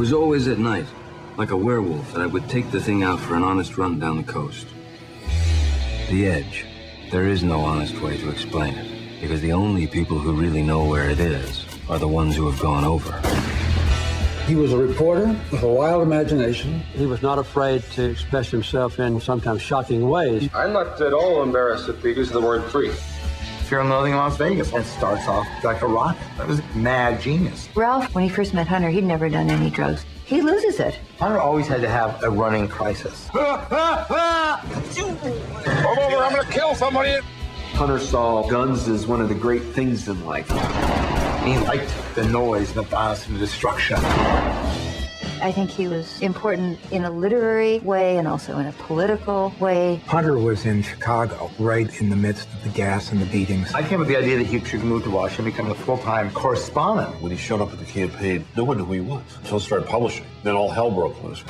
was always at night, like a werewolf, that I would take the thing out for an honest run down the coast. The Edge. There is no honest way to explain it, because the only people who really know where it is are the ones who have gone over. He was a reporter with a wild imagination. He was not afraid to express himself in sometimes shocking ways. I'm not at all embarrassed at the use of the word free. Fear and Loathing in Las Vegas. It starts off like a rocket. That was mad genius. Ralph, when he first met Hunter, he'd never done any drugs. He loses it. Hunter always had to have a running crisis. Come over, I'm gonna kill somebody. Hunter saw guns as one of the great things in life. He liked the noise, the violence, and the destruction. I think he was important in a literary way and also in a political way. Hunter was in Chicago, right in the midst of the gas and the beatings. I came with the idea that he should move to Washington, become a full-time correspondent. When he showed up at the campaign, no one knew who he was until he started publishing. Then all hell broke loose.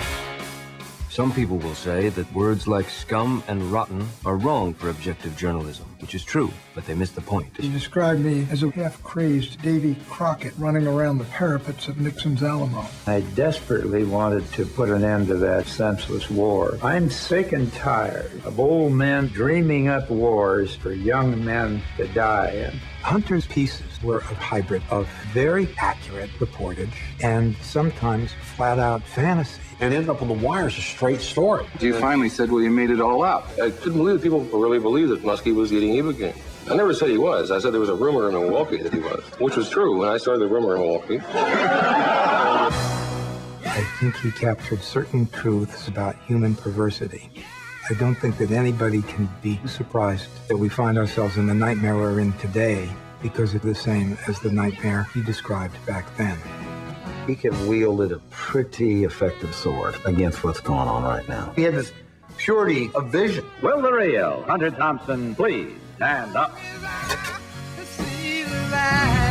Some people will say that words like scum and rotten are wrong for objective journalism, which is true, but they miss the point. He described me as a half-crazed Davy Crockett running around the parapets of Nixon's Alamo. I desperately wanted to put an end to that senseless war. I'm sick and tired of old men dreaming up wars for young men to die in. Hunter's pieces were a hybrid of very accurate reportage and sometimes flat-out fantasy. And ended up on the wire as a straight story. You finally said, well, you made it all out. I couldn't believe that people really believed that Muskie was eating Ibogaine. I never said he was. I said there was a rumor in Milwaukee that he was, which was true when I started the rumor in Milwaukee. I think he captured certain truths about human perversity. I don't think that anybody can be surprised that we find ourselves in the nightmare we're in today because it's the same as the nightmare he described back then. He could wield a pretty effective sword against what's going on right now. He had this purity of vision. Will the real Hunter Thompson please stand up? See the light.